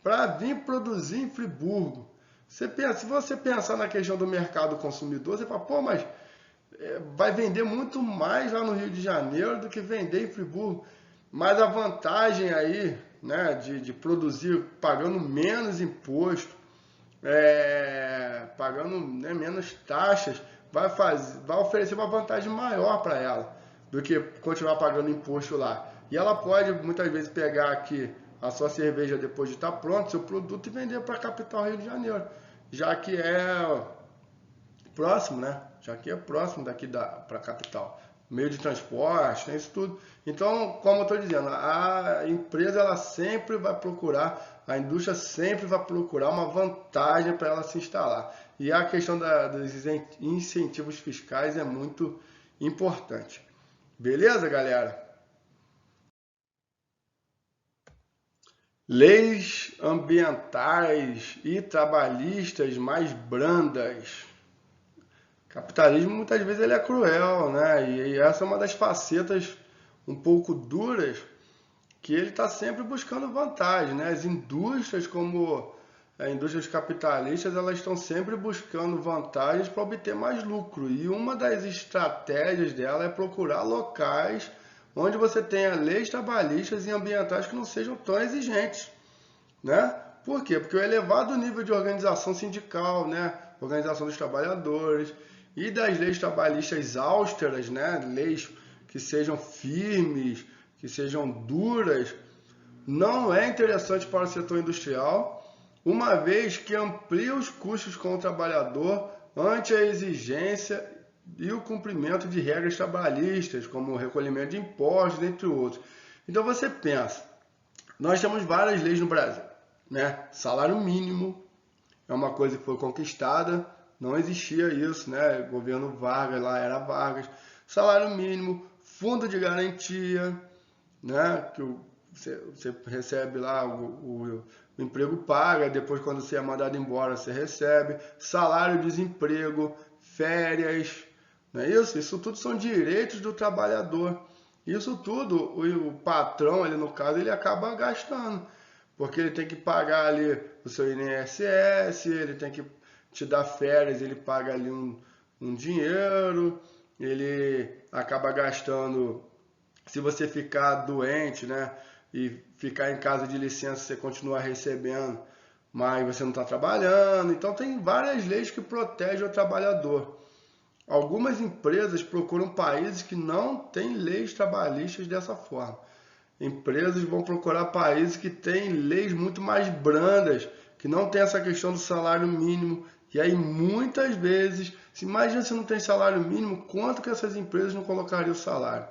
para vir produzir em Friburgo? Se você pensar na questão do mercado consumidor, você fala, pô, mas vai vender muito mais lá no Rio de Janeiro do que vender em Friburgo. Mas a vantagem aí, né, de produzir pagando menos imposto, pagando, né, menos taxas, vai oferecer uma vantagem maior para ela do que continuar pagando imposto lá. E ela pode muitas vezes pegar aqui a sua cerveja depois de estar pronto, seu produto, e vender para a capital Rio de Janeiro, já que próximo, né? Já que é próximo daqui para a capital. Meio de transporte, tem isso tudo. Então, como eu estou dizendo, a empresa ela sempre vai procurar, a indústria sempre vai procurar uma vantagem para ela se instalar. E a questão dos incentivos fiscais é muito importante. Beleza, galera? Leis ambientais e trabalhistas mais brandas. Capitalismo muitas vezes ele é cruel, né? E essa é uma das facetas um pouco duras que ele está sempre buscando vantagem, né? As indústrias, como indústrias capitalistas, elas estão sempre buscando vantagens para obter mais lucro. E uma das estratégias dela é procurar locais onde você tenha leis trabalhistas e ambientais que não sejam tão exigentes, né? Por quê? Porque o elevado nível de organização sindical, né? Organização dos trabalhadores e das leis trabalhistas austeras, né? Leis que sejam firmes, que sejam duras, não é interessante para o setor industrial, uma vez que amplia os custos com o trabalhador ante a exigência e o cumprimento de regras trabalhistas, como o recolhimento de impostos, entre outros. Então você pensa, nós temos várias leis no Brasil, né? Salário mínimo é uma coisa que foi conquistada, não existia isso, né? O governo Vargas lá era Vargas. Salário mínimo, fundo de garantia, né? Que você recebe lá, o emprego paga, depois quando você é mandado embora você recebe. Salário, desemprego, férias, não é isso? Isso tudo são direitos do trabalhador. Isso tudo, o patrão ali no caso, ele acaba gastando, porque ele tem que pagar ali o seu INSS, ele tem que te dar férias, ele paga ali um dinheiro, ele acaba gastando, se você ficar doente, né, e ficar em casa de licença, você continua recebendo, mas você não está trabalhando. Então tem várias leis que protegem o trabalhador. Algumas empresas procuram países que não têm leis trabalhistas dessa forma. Empresas vão procurar países que têm leis muito mais brandas, que não tem essa questão do salário mínimo. E aí muitas vezes, se imagina se não tem salário mínimo, quanto que essas empresas não colocariam o salário?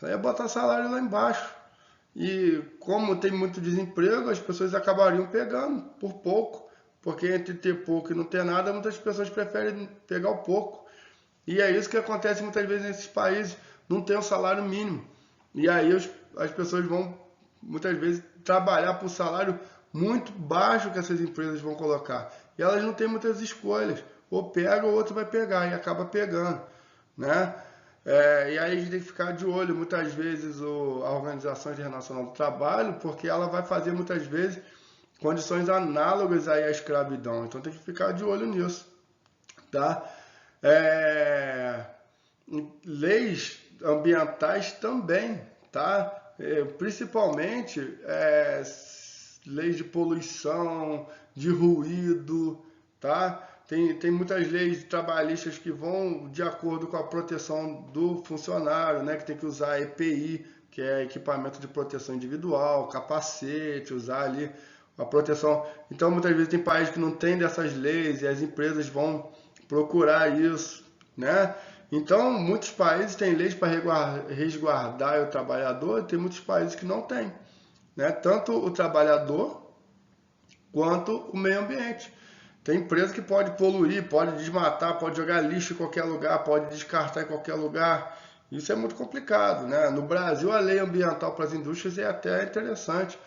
Ela ia botar salário lá embaixo. E como tem muito desemprego, as pessoas acabariam pegando por pouco, porque entre ter pouco e não ter nada, muitas pessoas preferem pegar o pouco. E é isso que acontece muitas vezes nesses países, não tem um salário mínimo. E aí as pessoas vão, muitas vezes, trabalhar por salário muito baixo que essas empresas vão colocar. E elas não têm muitas escolhas. Ou pega ou outro vai pegar e acaba pegando, né? E aí a gente tem que ficar de olho, muitas vezes, a Organização Internacional do Trabalho, porque ela vai fazer, muitas vezes, condições análogas aí à escravidão. Então tem que ficar de olho nisso, tá? Leis ambientais também, tá? Principalmente leis de poluição, de ruído, tá? Tem muitas leis trabalhistas que vão de acordo com a proteção do funcionário, né? Que tem que usar EPI, que é equipamento de proteção individual, capacete, usar ali a proteção. Então, muitas vezes tem países que não tem dessas leis e as empresas vão procurar isso, né? Então, muitos países têm leis para resguardar o trabalhador e tem muitos países que não têm, né? Tanto o trabalhador quanto o meio ambiente. Tem empresa que pode poluir, pode desmatar, pode jogar lixo em qualquer lugar, pode descartar em qualquer lugar. Isso é muito complicado, né? No Brasil, a lei ambiental para as indústrias é até interessante.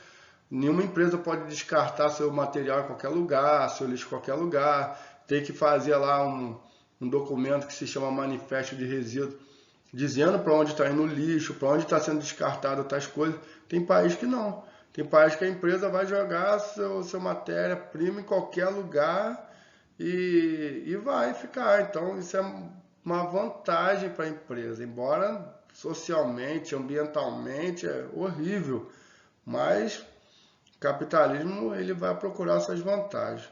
Nenhuma empresa pode descartar seu material em qualquer lugar, seu lixo em qualquer lugar. Tem que fazer lá um documento que se chama manifesto de resíduo, dizendo para onde está indo o lixo, para onde está sendo descartado tais coisas. Tem país que não. Tem país que a empresa vai jogar seu matéria-prima em qualquer lugar e vai ficar. Então, isso é uma vantagem para a empresa, embora socialmente, ambientalmente é horrível, mas o capitalismo ele vai procurar essas vantagens.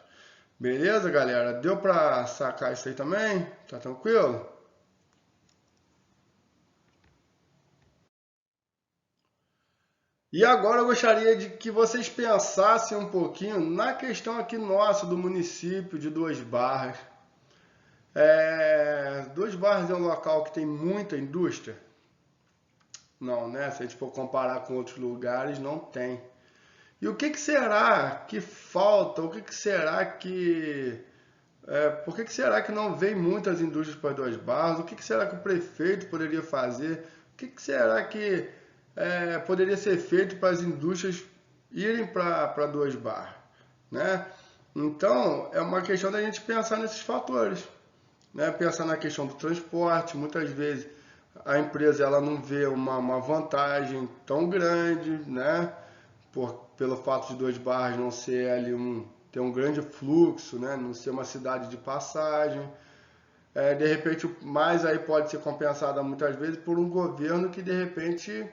Beleza, galera? Deu para sacar isso aí também? Tá tranquilo? E agora eu gostaria de que vocês pensassem um pouquinho na questão aqui nossa do município de Duas Barras. Duas Barras é um local que tem muita indústria? Não, né? Se a gente for comparar com outros lugares, não tem. E o que que será que falta? O que que será que... por que que será que não vem muitas indústrias para Duas Barras? O que que será que o prefeito poderia fazer? O que que será que poderia ser feito para as indústrias irem para Duas Barras, né? Então, é uma questão da gente pensar nesses fatores, né? Pensar na questão do transporte. Muitas vezes a empresa ela não vê uma vantagem tão grande, né? Pelo fato de Duas Barras não ser ali ter um grande fluxo, né? Não ser uma cidade de passagem. De repente, mais aí pode ser compensada muitas vezes por um governo que de repente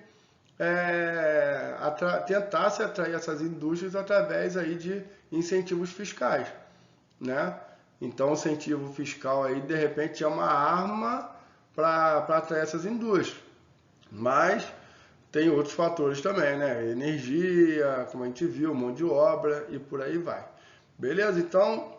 tentasse atrair essas indústrias através aí de incentivos fiscais, né? Então, o incentivo fiscal aí de repente é uma arma para atrair essas indústrias, mas tem outros fatores também, né? Energia, como a gente viu, mão de obra e por aí vai. Beleza? Então,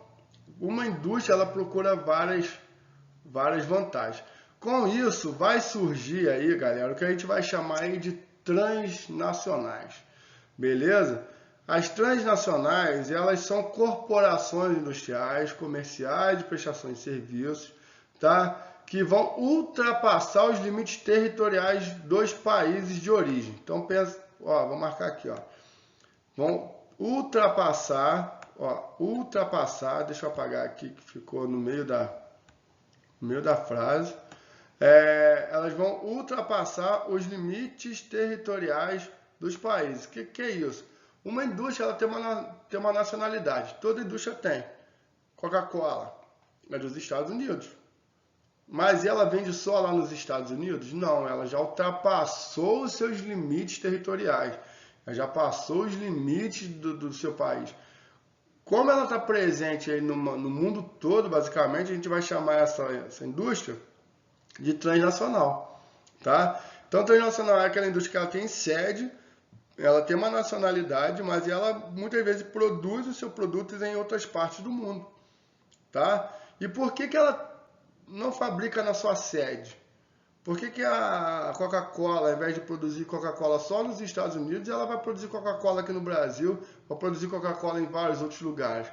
uma indústria ela procura várias vantagens. Com isso, vai surgir aí, galera, o que a gente vai chamar aí de transnacionais. Beleza? As transnacionais, elas são corporações industriais, comerciais de prestações de serviços, tá? Que vão ultrapassar os limites territoriais dos países de origem. Então pensa, ó, vou marcar aqui, ó. Vão ultrapassar, deixa eu apagar aqui que ficou no meio da frase. Elas vão ultrapassar os limites territoriais dos países. O que é isso? Uma indústria ela tem uma nacionalidade. Toda indústria tem. Coca-Cola é dos Estados Unidos. Mas ela vende só lá nos Estados Unidos? Não, ela já ultrapassou os seus limites territoriais. Ela já passou os limites do seu país. Como ela está presente aí no mundo todo, basicamente, a gente vai chamar essa indústria de transnacional, tá? Então, transnacional é aquela indústria que ela tem sede, ela tem uma nacionalidade, mas ela muitas vezes produz os seus produtos em outras partes do mundo, tá? E por que ela não fabrica na sua sede? Por que a Coca-Cola, ao invés de produzir Coca-Cola só nos Estados Unidos, ela vai produzir Coca-Cola aqui no Brasil, vai produzir Coca-Cola em vários outros lugares?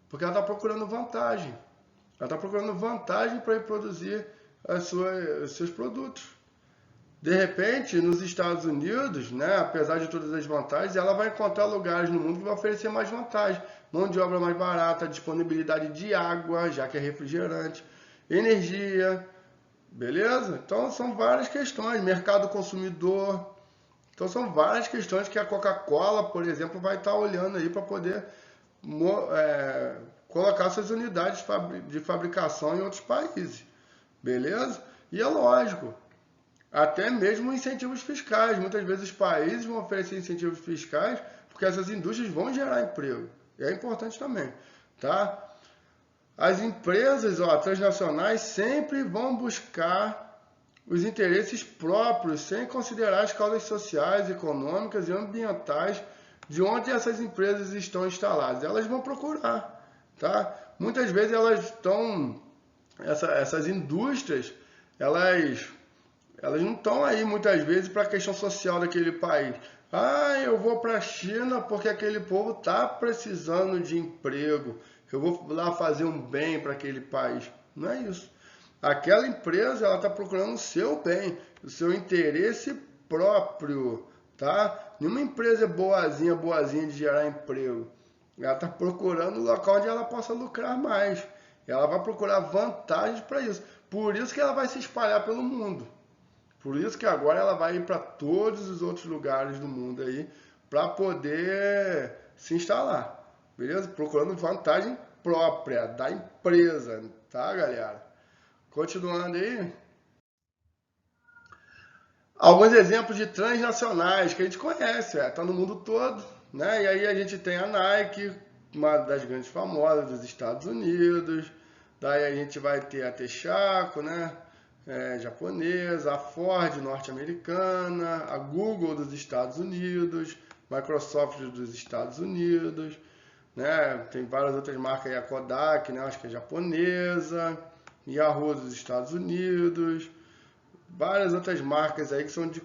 Porque ela está procurando vantagem. Ela está procurando vantagem para produzir os seus produtos. De repente, nos Estados Unidos, né, apesar de todas as vantagens, ela vai encontrar lugares no mundo que vão oferecer mais vantagem. Mão de obra mais barata, disponibilidade de água, já que é refrigerante, energia, beleza? Então, são várias questões. Mercado consumidor. Então, são várias questões que a Coca-Cola, por exemplo, vai estar olhando aí para poder colocar suas unidades de fabricação em outros países, beleza? E é lógico, até mesmo incentivos fiscais. Muitas vezes os países vão oferecer incentivos fiscais porque essas indústrias vão gerar emprego. E é importante também, tá? As empresas transnacionais sempre vão buscar os interesses próprios, sem considerar as causas sociais, econômicas e ambientais de onde essas empresas estão instaladas. Elas vão procurar, tá? Muitas vezes elas estão, essas indústrias, elas não estão aí muitas vezes para a questão social daquele país. Eu vou para a China porque aquele povo está precisando de emprego. Eu vou lá fazer um bem para aquele país. Não é isso. Aquela empresa ela está procurando o seu bem, o seu interesse próprio, tá? Nenhuma empresa é boazinha de gerar emprego. Ela está procurando o local onde ela possa lucrar mais. Ela vai procurar vantagens para isso. Por isso que ela vai se espalhar pelo mundo. Por isso que agora ela vai ir para todos os outros lugares do mundo aí para poder se instalar, beleza? Procurando vantagem própria da empresa, tá, galera? Continuando aí, alguns exemplos de transnacionais que a gente conhece, tá no mundo todo, né? E aí a gente tem a Nike, uma das grandes famosas dos Estados Unidos. Daí a gente vai ter a Texaco, né? Japonesa, a Ford norte-americana, a Google dos Estados Unidos, Microsoft dos Estados Unidos, né? Tem várias outras marcas aí, a Kodak, né? Acho que é japonesa, Yahoo dos Estados Unidos, várias outras marcas aí que são de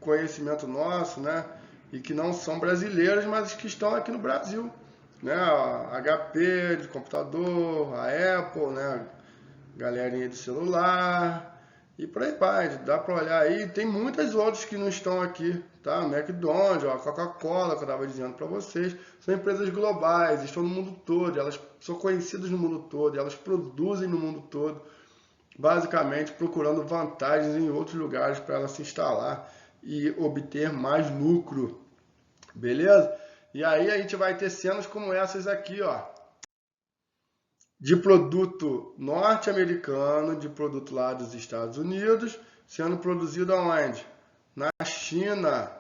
conhecimento nosso, né? E que não são brasileiras, mas que estão aqui no Brasil, né? A HP de computador, a Apple, né? Galerinha de celular e por aí vai. Dá para olhar aí. Tem muitas outras que não estão aqui, tá? McDonald's, a Coca-Cola, que eu estava dizendo para vocês, são empresas globais, estão no mundo todo, elas são conhecidas no mundo todo, elas produzem no mundo todo, basicamente procurando vantagens em outros lugares para ela se instalar e obter mais lucro, beleza? E aí a gente vai ter cenas como essas aqui, ó, de produto norte-americano, de produto lá dos Estados Unidos, sendo produzido aonde? Na China,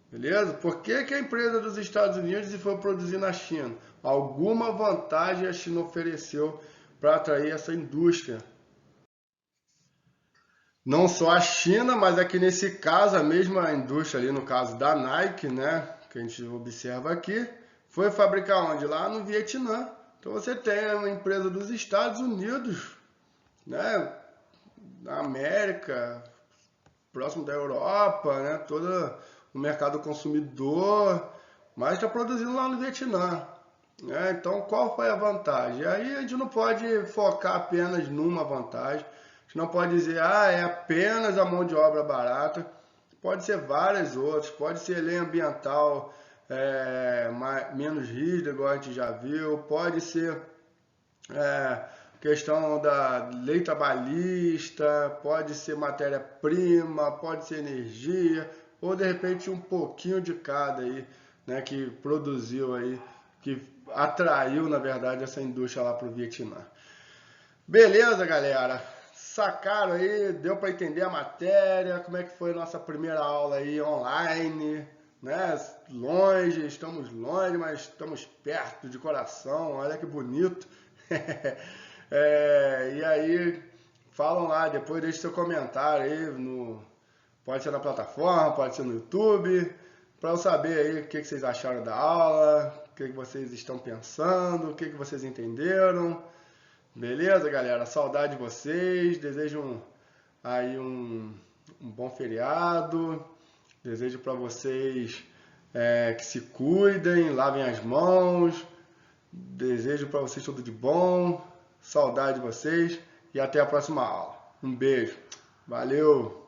beleza? Por que que a empresa dos Estados Unidos foi produzir na China? Alguma vantagem a China ofereceu para atrair essa indústria. Não só a China, mas aqui nesse caso, a mesma indústria ali, no caso da Nike, né, que a gente observa aqui, foi fabricar onde? Lá no Vietnã. Então você tem uma empresa dos Estados Unidos, né, da América, próximo da Europa, né, todo o mercado consumidor, mas está produzindo lá no Vietnã. Né? Então qual foi a vantagem? Aí a gente não pode focar apenas numa vantagem. A gente não pode dizer, é apenas a mão de obra barata. Pode ser várias outras, pode ser lei ambiental menos rígida, igual a gente já viu, pode ser questão da lei trabalhista, pode ser matéria-prima, pode ser energia, ou de repente um pouquinho de cada aí, né, que produziu aí, que atraiu, na verdade, essa indústria lá para o Vietnã. Beleza, galera? Sacaram aí? Deu para entender a matéria? Como é que foi a nossa primeira aula aí online? Né? Longe, estamos longe, mas estamos perto de coração. Olha que bonito. E aí, falam lá, depois deixe seu comentário aí, pode ser na plataforma, pode ser no YouTube, para eu saber aí o que vocês acharam da aula, o que vocês estão pensando, o que vocês entenderam. Beleza, galera? Saudade de vocês. Desejo aí um bom feriado. Desejo para vocês que se cuidem, lavem as mãos. Desejo para vocês tudo de bom. Saudade de vocês e até a próxima aula. Um beijo. Valeu!